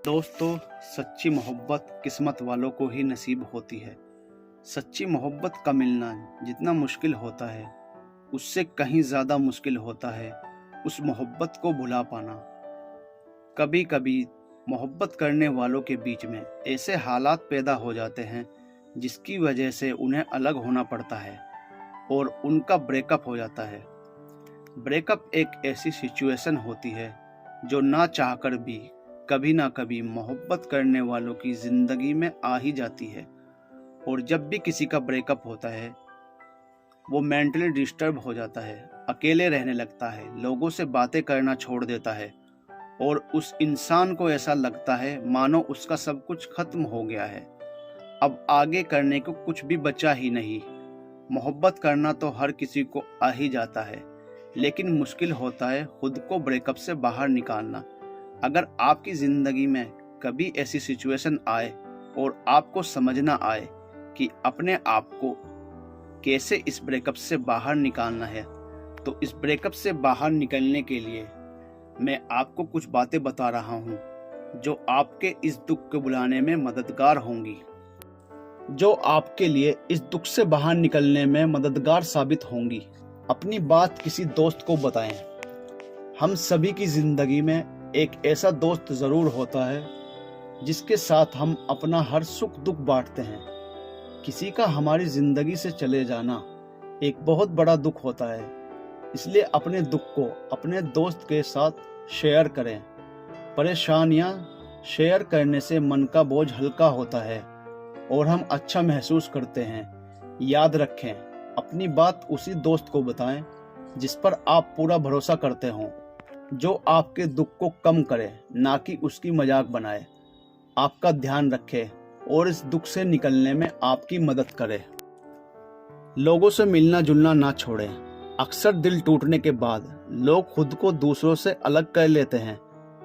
दोस्तों, सच्ची मोहब्बत किस्मत वालों को ही नसीब होती है। सच्ची मोहब्बत का मिलना जितना मुश्किल होता है, उससे कहीं ज़्यादा मुश्किल होता है उस मोहब्बत को भुला पाना। कभी कभी मोहब्बत करने वालों के बीच में ऐसे हालात पैदा हो जाते हैं जिसकी वजह से उन्हें अलग होना पड़ता है और उनका ब्रेकअप हो जाता है। ब्रेकअप एक ऐसी सिचुएशन होती है जो ना चाहकर भी कभी ना कभी मोहब्बत करने वालों की ज़िंदगी में आ ही जाती है। और जब भी किसी का ब्रेकअप होता है, वो मेंटली डिस्टर्ब हो जाता है, अकेले रहने लगता है, लोगों से बातें करना छोड़ देता है और उस इंसान को ऐसा लगता है मानो उसका सब कुछ खत्म हो गया है, अब आगे करने को कुछ भी बचा ही नहीं। मोहब्बत करना तो हर किसी को आ ही जाता है, लेकिन मुश्किल होता है खुद को ब्रेकअप से बाहर निकालना। अगर आपकी ज़िंदगी में कभी ऐसी सिचुएशन आए और आपको समझना आए कि अपने आप को कैसे इस ब्रेकअप से बाहर निकालना है, तो इस ब्रेकअप से बाहर निकलने के लिए मैं आपको कुछ बातें बता रहा हूँ जो आपके इस दुख को बुलाने में मददगार होंगी, जो आपके लिए इस दुख से बाहर निकलने में मददगार साबित होंगी। अपनी बात किसी दोस्त को बताएं। हम सभी की ज़िंदगी में एक ऐसा दोस्त ज़रूर होता है जिसके साथ हम अपना हर सुख दुख बांटते हैं। किसी का हमारी ज़िंदगी से चले जाना एक बहुत बड़ा दुख होता है, इसलिए अपने दुख को अपने दोस्त के साथ शेयर करें। परेशानियां शेयर करने से मन का बोझ हल्का होता है और हम अच्छा महसूस करते हैं। याद रखें, अपनी बात उसी दोस्त को बताएं जिस पर आप पूरा भरोसा करते हों, जो आपके दुख को कम करे, ना कि उसकी मजाक बनाए, आपका ध्यान रखे और इस दुख से निकलने में आपकी मदद करे। लोगों से मिलना जुलना ना छोड़ें। अक्सर दिल टूटने के बाद लोग खुद को दूसरों से अलग कर लेते हैं,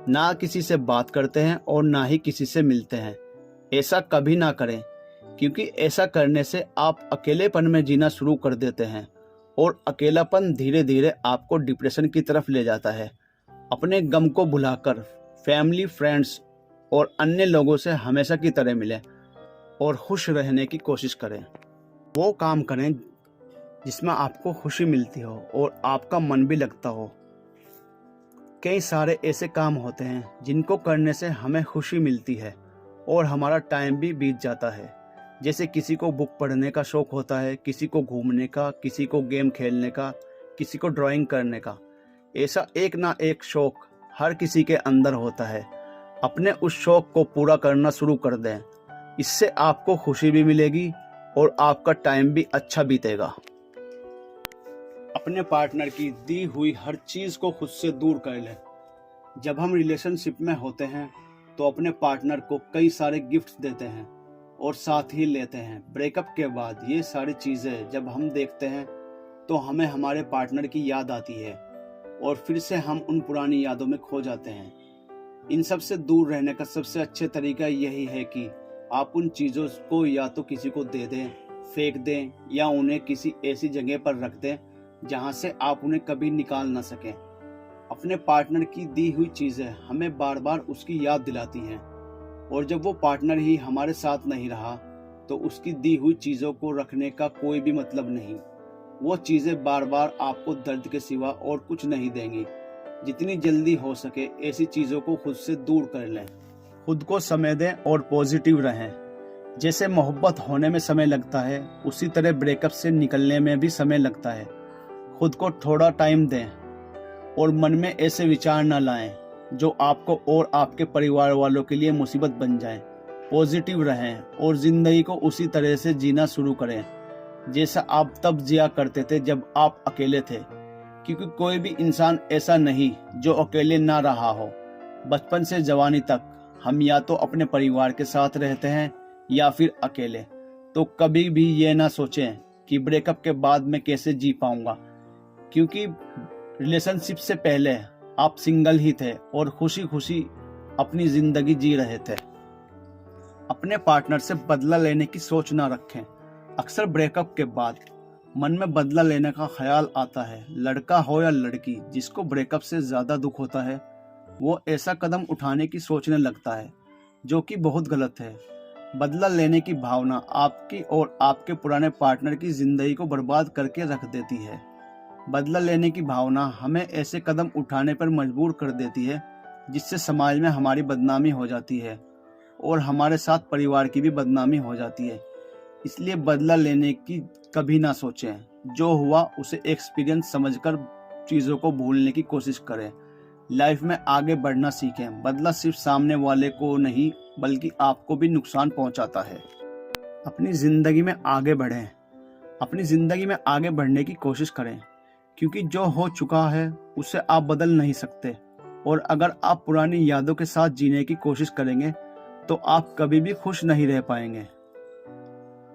ना किसी से बात करते हैं और ना ही किसी से मिलते हैं। ऐसा कभी ना करें, क्योंकि ऐसा करने से आप अकेलेपन में जीना शुरू कर देते हैं और अकेलापन धीरे धीरे आपको डिप्रेशन की तरफ ले जाता है। अपने गम को भुलाकर फैमिली, फ्रेंड्स और अन्य लोगों से हमेशा की तरह मिलें और खुश रहने की कोशिश करें। वो काम करें जिसमें आपको खुशी मिलती हो और आपका मन भी लगता हो। कई सारे ऐसे काम होते हैं जिनको करने से हमें खुशी मिलती है और हमारा टाइम भी बीत जाता है। जैसे किसी को बुक पढ़ने का शौक होता है, किसी को घूमने का, किसी को गेम खेलने का, किसी को ड्राइंग करने का। ऐसा एक ना एक शौक हर किसी के अंदर होता है। अपने उस शौक को पूरा करना शुरू कर दें, इससे आपको खुशी भी मिलेगी और आपका टाइम भी अच्छा बीतेगा। अपने पार्टनर की दी हुई हर चीज़ को खुद से दूर कर लें। जब हम रिलेशनशिप में होते हैं तो अपने पार्टनर को कई सारे गिफ्ट्स देते हैं और साथ ही लेते हैं। ब्रेकअप के बाद ये सारी चीज़ें जब हम देखते हैं तो हमें हमारे पार्टनर की याद आती है और फिर से हम उन पुरानी यादों में खो जाते हैं। इन सब से दूर रहने का सबसे अच्छा तरीका यही है कि आप उन चीज़ों को या तो किसी को दे दें, फेंक दें, या उन्हें किसी ऐसी जगह पर रख दें जहां से आप उन्हें कभी निकाल ना सकें। अपने पार्टनर की दी हुई चीज़ें हमें बार बार उसकी याद दिलाती हैं और जब वो पार्टनर ही हमारे साथ नहीं रहा तो उसकी दी हुई चीज़ों को रखने का कोई भी मतलब नहीं। वो चीज़ें बार बार आपको दर्द के सिवा और कुछ नहीं देंगी। जितनी जल्दी हो सके ऐसी चीज़ों को खुद से दूर कर लें। खुद को समय दें और पॉजिटिव रहें। जैसे मोहब्बत होने में समय लगता है, उसी तरह ब्रेकअप से निकलने में भी समय लगता है। खुद को थोड़ा टाइम दें और मन में ऐसे विचार न लाएं जो आपको और आपके परिवार वालों के लिए मुसीबत बन जाए। पॉजिटिव रहें और ज़िंदगी को उसी तरह से जीना शुरू करें जैसा आप तब जिया करते थे जब आप अकेले थे, क्योंकि कोई भी इंसान ऐसा नहीं जो अकेले ना रहा हो। बचपन से जवानी तक हम या तो अपने परिवार के साथ रहते हैं या फिर अकेले। तो कभी भी ये ना सोचें कि ब्रेकअप के बाद मैं कैसे जी पाऊंगा, क्योंकि रिलेशनशिप से पहले आप सिंगल ही थे और खुशी खुशी अपनी ज़िंदगी जी रहे थे। अपने पार्टनर से बदला लेने की सोच ना रखें। अक्सर ब्रेकअप के बाद मन में बदला लेने का ख्याल आता है। लड़का हो या लड़की, जिसको ब्रेकअप से ज़्यादा दुख होता है वो ऐसा कदम उठाने की सोचने लगता है जो कि बहुत गलत है। बदला लेने की भावना आपकी और आपके पुराने पार्टनर की जिंदगी को बर्बाद करके रख देती है। बदला लेने की भावना हमें ऐसे कदम उठाने पर मजबूर कर देती है जिससे समाज में हमारी बदनामी हो जाती है और हमारे साथ परिवार की भी बदनामी हो जाती है। इसलिए बदला लेने की कभी ना सोचें। जो हुआ उसे एक्सपीरियंस समझकर चीज़ों को भूलने की कोशिश करें। लाइफ में आगे बढ़ना सीखें। बदला सिर्फ सामने वाले को नहीं बल्कि आपको भी नुकसान पहुंचाता है। अपनी ज़िंदगी में आगे बढ़ें। अपनी ज़िंदगी में आगे बढ़ने की कोशिश करें, क्योंकि जो हो चुका है उसे आप बदल नहीं सकते। और अगर आप पुरानी यादों के साथ जीने की कोशिश करेंगे तो आप कभी भी खुश नहीं रह पाएंगे।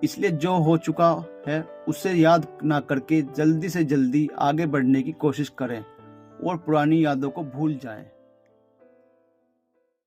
इसलिए जो हो चुका है उसे याद ना करके जल्दी से जल्दी आगे बढ़ने की कोशिश करें और पुरानी यादों को भूल जाएं।